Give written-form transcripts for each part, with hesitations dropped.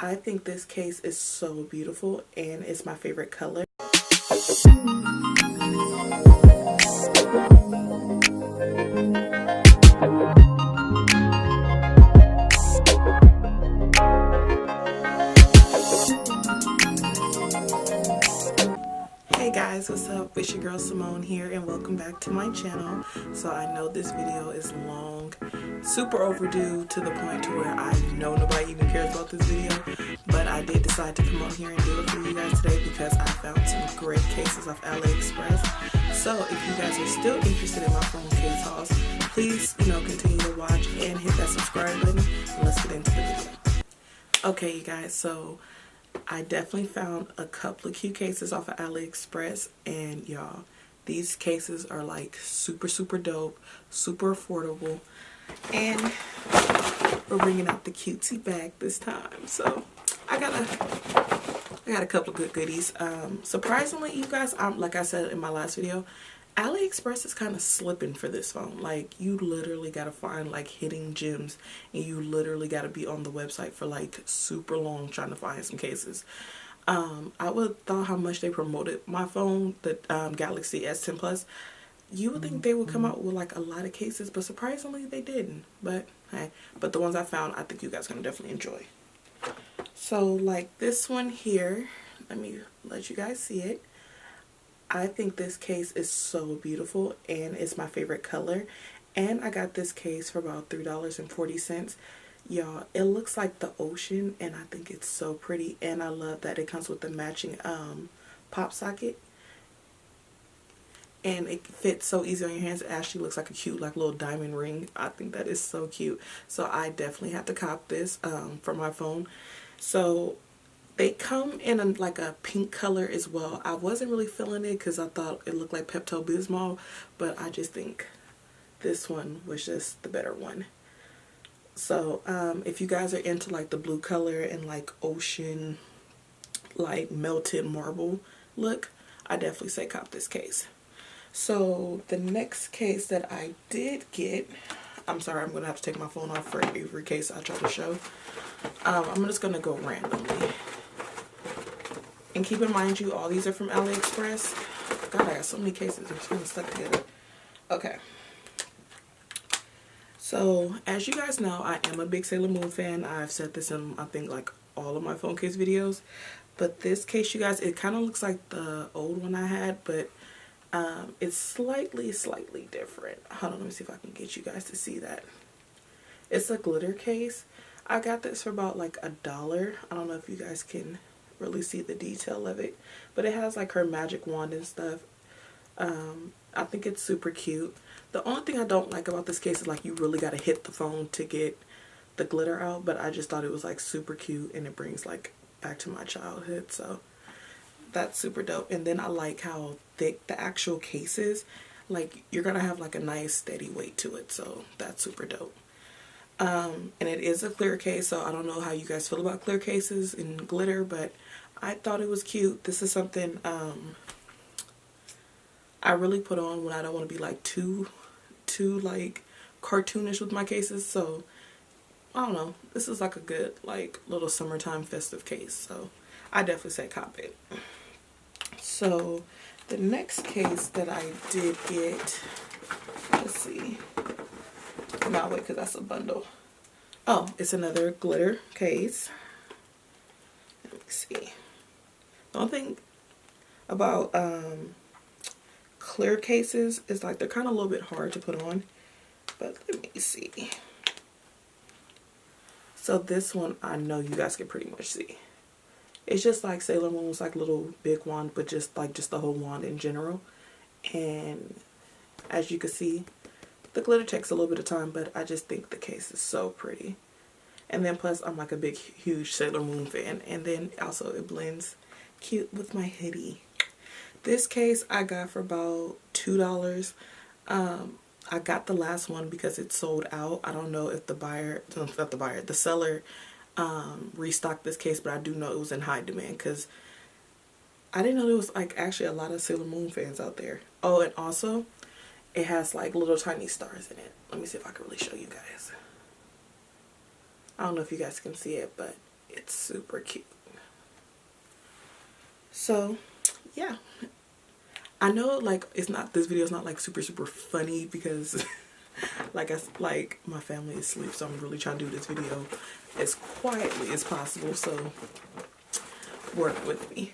I think this case is so beautiful and it's my favorite color. Hey guys, what's up? It's your girl Simone here and welcome back to my channel. So I know this video is long, super overdue to the point to where I know nobody even cares about this video, but I did decide to come on here and do it for you guys today because I found some great cases off Aliexpress. So if you guys are still interested in my phone case hauls, please, continue to watch and hit that subscribe button and let's get into the video. Okay, you guys, so I definitely found a couple of cute cases off of Aliexpress, and y'all, these cases are like super dope, super affordable, and we're bringing out the cutesy bag this time. So I got a couple of good goodies. Surprisingly, you guys, like I said in my last video, Aliexpress is kind of slipping for this phone. Like, you literally gotta find like hidden gems, and you literally gotta be on the website for like super long trying to find some cases. I would thought how much they promoted my phone, the Galaxy S10 Plus. You would think they would come out with like a lot of cases, but surprisingly they didn't. But hey, but the ones I found, I think you guys are gonna definitely enjoy. So like this one here, let me let you guys see it. I think this case is so beautiful and it's my favorite color, and I got this case for about $3.40. Y'all, it looks like the ocean and I think it's so pretty, and I love that it comes with the matching pop socket, and it fits so easy on your hands. It actually looks like a cute like little diamond ring. I think that is so cute, so I definitely have to cop this for my phone. So they come in like a pink color as well. I wasn't really feeling it because I thought it looked like Pepto-Bismol, but I just think this one was just the better one. So if you guys are into like the blue color and like ocean, like melted marble look, I definitely say cop this case. So the next case that I did get, I'm sorry, I'm gonna have to take my phone off for every case I try to show. I'm just gonna go randomly. And keep in mind, all these are from Aliexpress. God, I got so many cases. They're just kind of stuck together. Okay. So, as you guys know, I am a big Sailor Moon fan. I've said this in, I think, like all of my phone case videos. But this case, you guys, it kind of looks like the old one I had, but it's slightly different. Hold on, let me see if I can get you guys to see that. It's a glitter case. I got this for about like $1. I don't know if you guys can really see the detail of it, but it has like her magic wand and stuff. I think it's super cute. The only thing I don't like about this case is like you really got to hit the phone to get the glitter out, but I just thought it was like super cute and it brings like back to my childhood, so that's super dope. And then I like how thick the actual case is. Like, you're gonna have like a nice steady weight to it, so that's super dope. And it is a clear case, so I don't know how you guys feel about clear cases and glitter, but I thought it was cute. This is something I really put on when I don't want to be like too like cartoonish with my cases. So I don't know, this is like a good like little summertime festive case, so I definitely say cop it. So the next case that I did get, let's see, no wait, because that's a bundle. Oh, it's another glitter case. Let me see. The only thing about clear cases is like they're kind of a little bit hard to put on, but let me see. So this one I know you guys can pretty much see. It's just like Sailor Moon's like little big wand, but just the whole wand in general. And as you can see, the glitter takes a little bit of time, but I just think the case is so pretty. And then plus I'm like a big huge Sailor Moon fan, and then also it blends cute with my hoodie. This case I got for about $2. I got the last one because it sold out. I don't know if the seller restocked this case, but I do know it was in high demand because I didn't know there was like actually a lot of Sailor Moon fans out there. Oh, and also it has like little tiny stars in it. Let me see if I can really show you guys. I don't know if you guys can see it, but It's super cute. So yeah, I know like it's not, this video is not like super funny because like my family is asleep, so I'm really trying to do this video as quietly as possible, so work with me.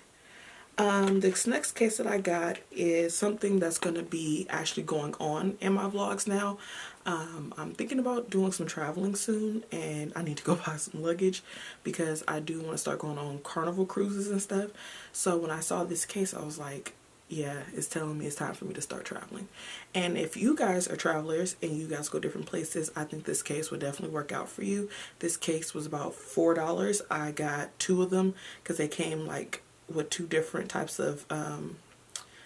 This next case that I got is something that's going to be actually going on in my vlogs now. I'm thinking about doing some traveling soon, and I need to go buy some luggage because I do want to start going on Carnival cruises and stuff. So when I saw this case, I was like, yeah, it's telling me it's time for me to start traveling. And if you guys are travelers and you guys go different places, I think this case would definitely work out for you. This case was about $4. I got 2 of them because they came like with 2 different types of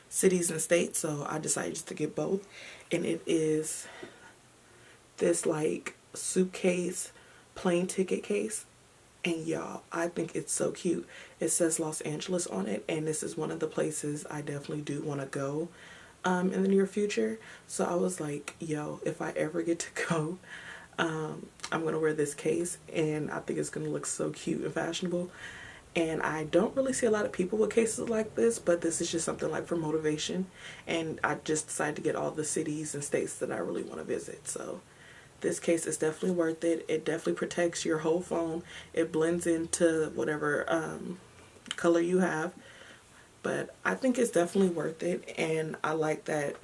cities and states, so I decided just to get both. And it is this like suitcase plane ticket case, and y'all, I think it's so cute. It says Los Angeles on it, and this is one of the places I definitely do want to go in the near future. So I was like, yo, if I ever get to go, I'm gonna wear this case, and I think it's gonna look so cute and fashionable. And I don't really see a lot of people with cases like this, but this is just something like for motivation. And I just decided to get all the cities and states that I really want to visit. So this case is definitely worth it. It definitely protects your whole phone. It blends into whatever color you have. But I think it's definitely worth it. And I like that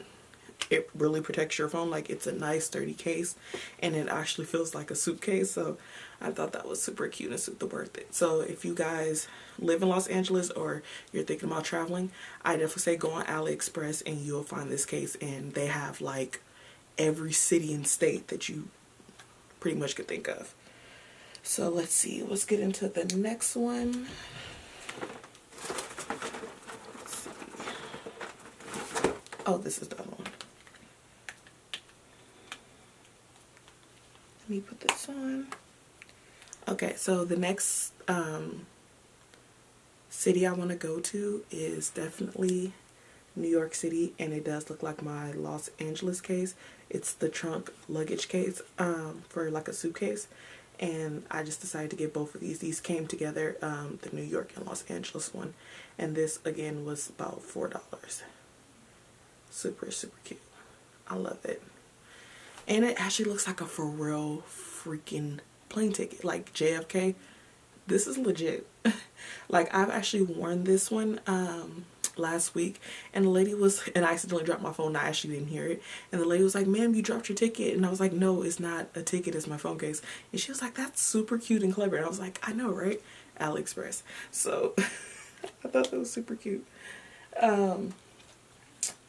it really protects your phone. Like, it's a nice sturdy case, and it actually feels like a suitcase. So I thought that was super cute and super worth it. So if you guys live in Los Angeles or you're thinking about traveling, I definitely say go on Aliexpress and you'll find this case. And they have like every city and state that you pretty much could think of. So let's see, let's get into the next one. Let's see. Oh, this is the other one. Let me put this on. Okay, so the next city I want to go to is definitely New York City, and it does look like my Los Angeles case. It's the trunk luggage case for like a suitcase, and I just decided to get both of these. These came together, the New York and Los Angeles one, and this again was about $4. Super cute. I love it. And it actually looks like a for real freaking plane ticket, like JFK. This is legit. Like, I've actually worn this one last week, and the lady was, and I accidentally dropped my phone. I actually didn't hear it, and the lady was like, ma'am, you dropped your ticket. And I was like, no, it's not a ticket, it's my phone case. And she was like, that's super cute and clever. And I was like, I know, right? Aliexpress. So I thought that was super cute.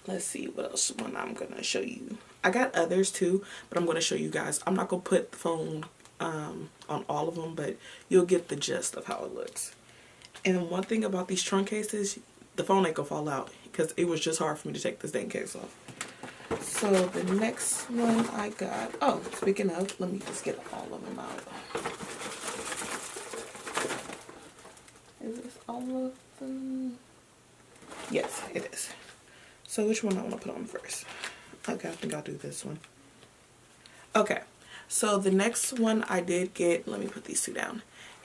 Let's see what else one I'm gonna show you. I got others too, but I'm gonna show you guys. I'm not gonna put the phone on all of them, but you'll get the gist of how it looks. And one thing about these trunk cases, the phone ain't gonna fall out, because it was just hard for me to take this dang case off. So the next one I got, oh, speaking of, let me just get all of them out. Is this all of them? Yes, it is. So which one I want to put on first? Okay, I think I'll do this one. Okay, so the next one I did get, let me put these 2 down,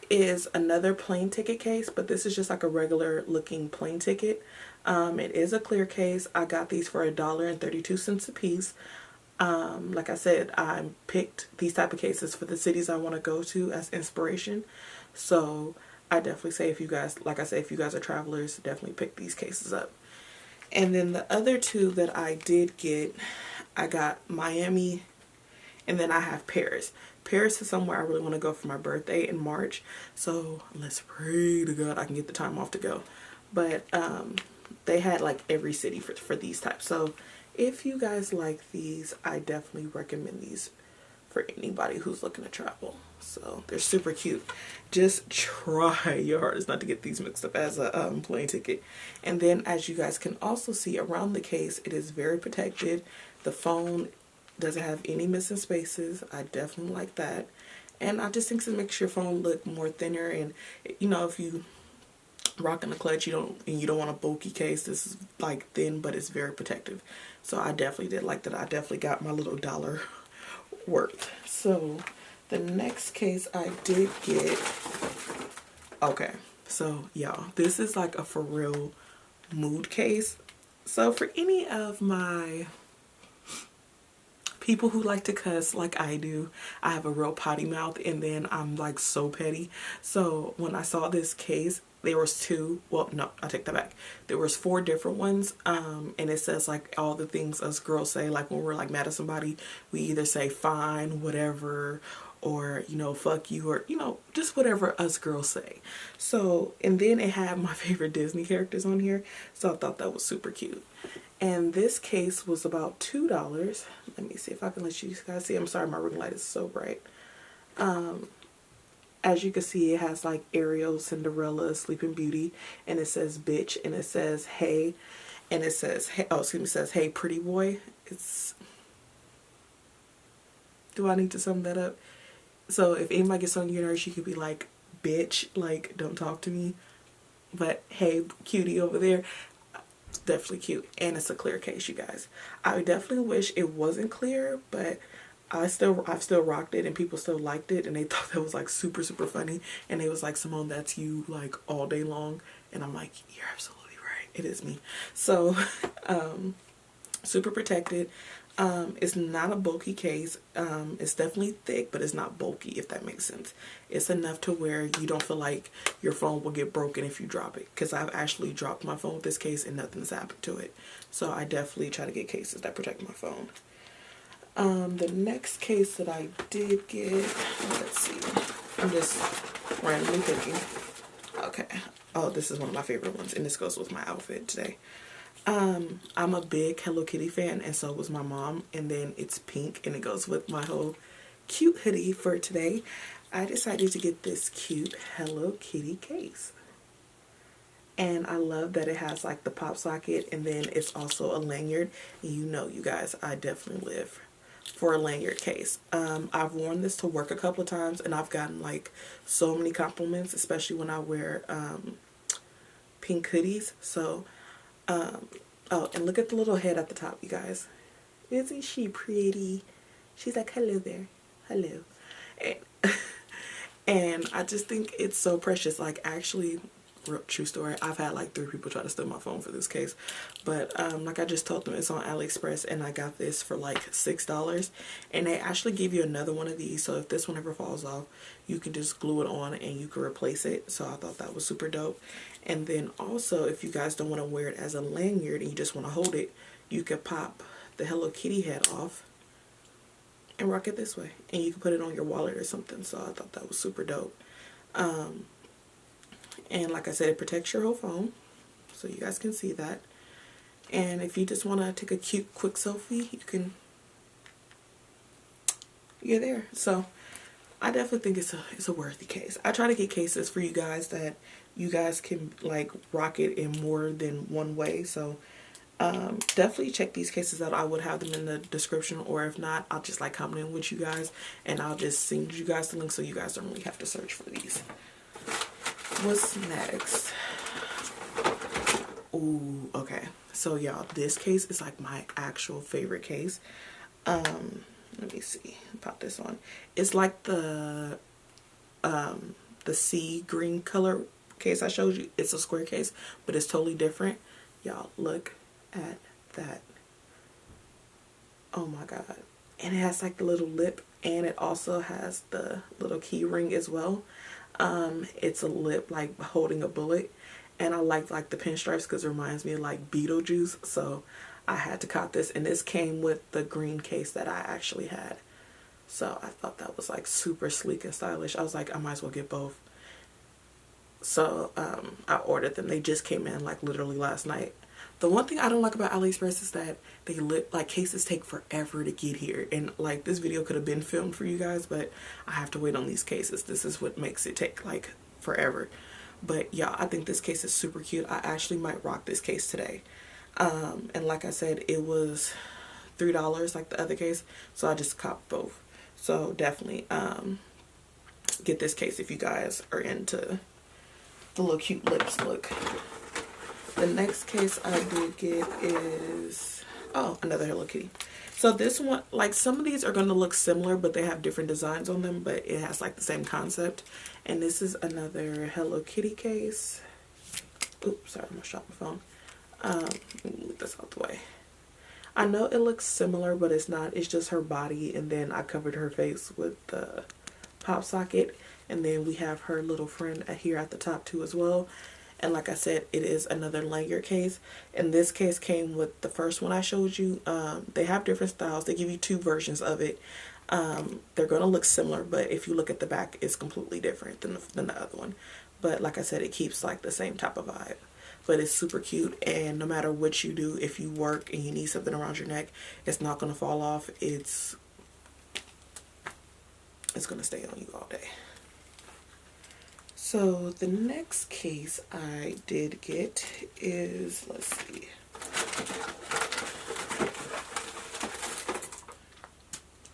is another plane ticket case, but this is just like a regular looking plane ticket. It is a clear case. I got these for $1.32 a piece. Like I said, I picked these type of cases for the cities I want to go to as inspiration. So I definitely say, if you guys, like I said, if you guys are travelers, definitely pick these cases up. And then the other 2 that I did get, I got Miami, and then I have Paris. Paris is somewhere I really want to go for my birthday in March. So let's pray to God I can get the time off to go. But they had like every city for these types. So if you guys like these, I definitely recommend these for anybody who's looking to travel. So they're super cute. Just try your hardest not to get these mixed up as a plane ticket. And then, as you guys can also see around the case, it is very protected. The phone doesn't have any missing spaces. I definitely like that. And I just think it makes your phone look more thinner. And you know, if you rocking the clutch, you don't want a bulky case, this is like thin, but it's very protective. So I definitely did like that. I definitely got my little dollar worth. So the next case I did get Okay, so y'all, this is like a for real mood case. So for any of my people who like to cuss like I do, I have a real potty mouth, and then I'm like so petty. So when I saw this case, there was two, well no, I take that back, there was 4 different ones, and it says like all the things us girls say, like when we're like mad at somebody, we either say fine, whatever, or you know, fuck you, or you know, just whatever us girls say. So, and then it had my favorite Disney characters on here, so I thought that was super cute. And this case was about $2. Let me see if I can let you guys see. I'm sorry, my ring light is so bright. As you can see, it has like Ariel, Cinderella, Sleeping Beauty, and it says bitch, and it says hey, and it says hey, oh excuse me, it says hey pretty boy. It's, do I need to sum that up? So if anybody gets on your nerves, you could be like, bitch, like don't talk to me. But hey cutie over there, definitely cute. And it's a clear case, you guys. I definitely wish it wasn't clear, but I've still rocked it, and people still liked it, and they thought that was like super funny, and they was like, Simone, that's you like all day long. And I'm like, you're absolutely right, it is me. So super protected. It's not a bulky case. It's definitely thick, but it's not bulky, if that makes sense. It's enough to where you don't feel like your phone will get broken if you drop it, because I've actually dropped my phone with this case and nothing's happened to it. So I definitely try to get cases that protect my phone. The next case that I did get, let's see, I'm just randomly picking. Okay, oh, this is one of my favorite ones, and this goes with my outfit today. I'm a big Hello Kitty fan, and so was my mom, and then it's pink, and it goes with my whole cute hoodie for today. I decided to get this cute Hello Kitty case. And I love that it has like the pop socket, and then it's also a lanyard. And you know, you guys, I definitely live for a lanyard case. I've worn this to work a couple of times, and I've gotten like so many compliments, especially when I wear pink hoodies. So oh, and look at the little head at the top, you guys. Isn't she pretty? She's like, hello there, hello. And I just think it's so precious. Like, actually, real true story, I've had like 3 people try to steal my phone for this case, but like I just told them, it's on Aliexpress, and I got this for like $6, and they actually give you another one of these, so if this one ever falls off, you can just glue it on and you can replace it. So I thought that was super dope. And then also, if you guys don't want to wear it as a lanyard and you just want to hold it, you could pop the Hello Kitty head off and rock it this way, and you can put it on your wallet or something. So I thought that was super dope. And like I said, it protects your whole phone, so you guys can see that. And if you just want to take a cute quick selfie, you're there. So I definitely think it's a worthy case. I try to get cases for you guys that you guys can like rock it in more than one way. So definitely check these cases out. I would have them in the description, or if not, I'll just like comment in with you guys, and I'll just send you guys the link so you guys don't really have to search for these. What's next? Ooh, okay. So y'all, this case is like my actual favorite case. Let me see. Pop this on. It's like the sea green color case I showed you. It's a square case, but it's totally different. Y'all, look at that. Oh my god. And it has like the little lip, and it also has the little key ring as well. It's a lip like holding a bullet, and I like the pinstripes because it reminds me of like Beetlejuice, so I had to cop this, and this came with the green case that I actually had. So I thought that was like super sleek and stylish. I was like, I might as well get both. So I ordered them. They just came in like literally last night. The one thing I don't like about Aliexpress is that they like cases take forever to get here, and like this video could have been filmed for you guys, but I have to wait on these cases. This is what makes it take like forever. But yeah, I think this case is super cute. I actually might rock this case today. And like I said, it was $3 like the other case, so I just copped both. So definitely get this case if you guys are into the little cute lips look. The next case I did get is Oh, another Hello Kitty. So this one, like some of these are going to look similar, but they have different designs on them, but it has like the same concept. And this is another Hello Kitty case. Oops, sorry, I'm gonna drop my phone. Let me move this out the way. I know it looks similar, but it's not. It's just her body, and then I covered her face with the pop socket, and then we have her little friend here at the top too as well. And like I said, it is another lanyard case, and this case came with the first one I showed you. They have different styles. They give you two versions of it. They're going to look similar, but if you look at the back, it's completely different than the other one. But like I said, it keeps like the same type of vibe. But it's super cute, and no matter what you do, if you work and you need something around your neck, it's not going to fall off. It's going to stay on you all day. So the next case I did get is, let's see.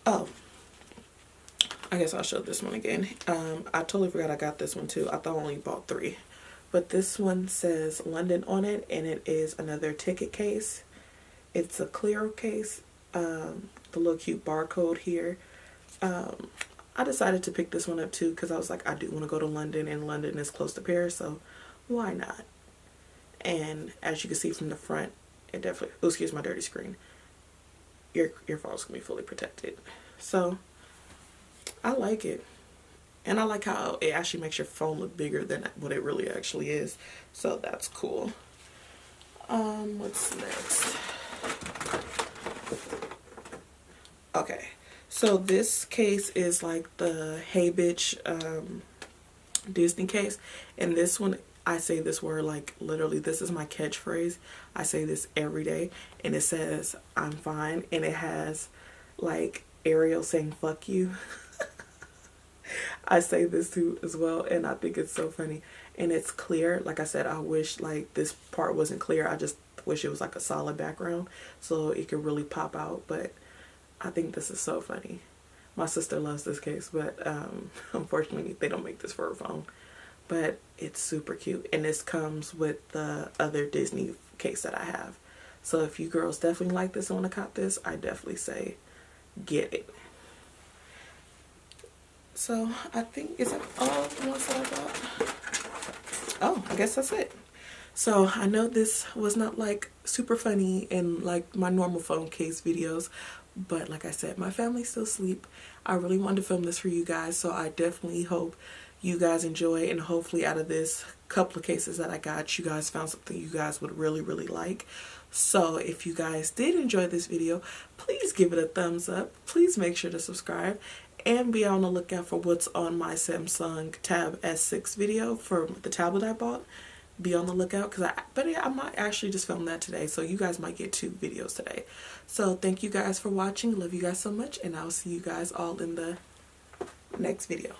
Oh, I guess I'll show this one again. I totally forgot I got this one too. I thought I only bought 3. But this one says London on it, and it is another ticket case. It's a clear case. The little cute barcode here. I decided to pick this one up too because I was like, I do want to go to London, and London is close to Paris, so why not? And as you can see from the front, it definitely, oh, excuse my dirty screen, your phone's gonna be fully protected. So I like it, and I like how it actually makes your phone look bigger than what it really actually is. So that's cool. What's next? Okay. So this case is like the Hey Bitch Disney case, and this one, I say this word like literally, this is my catchphrase. I say this every day, and it says I'm fine, and it has like Ariel saying fuck you. I say this too as well, and I think it's so funny. And it's clear. Like I said, I wish like this part wasn't clear. I just wish it was like a solid background so it could really pop out, but I think this is so funny. My sister loves this case, but unfortunately they don't make this for her phone. But it's super cute, and this comes with the other Disney case that I have. So if you girls definitely like this and want to cop this, I definitely say get it. So I think, is that all the ones that I got? Oh, I guess that's it. So I know this was not like super funny and like my normal phone case videos, but like I said, my family's still asleep. I really wanted to film this for you guys, so I definitely hope you guys enjoy, and hopefully out of this couple of cases that I got, you guys found something you guys would really like. So if you guys did enjoy this video, please give it a thumbs up. Please make sure to subscribe and be on the lookout for what's on my Samsung Tab S6 video for the tablet I bought. Be on the lookout, because I might actually just film that today, so you guys might get 2 videos today. So thank you guys for watching. Love you guys so much, and I'll see you guys all in the next video.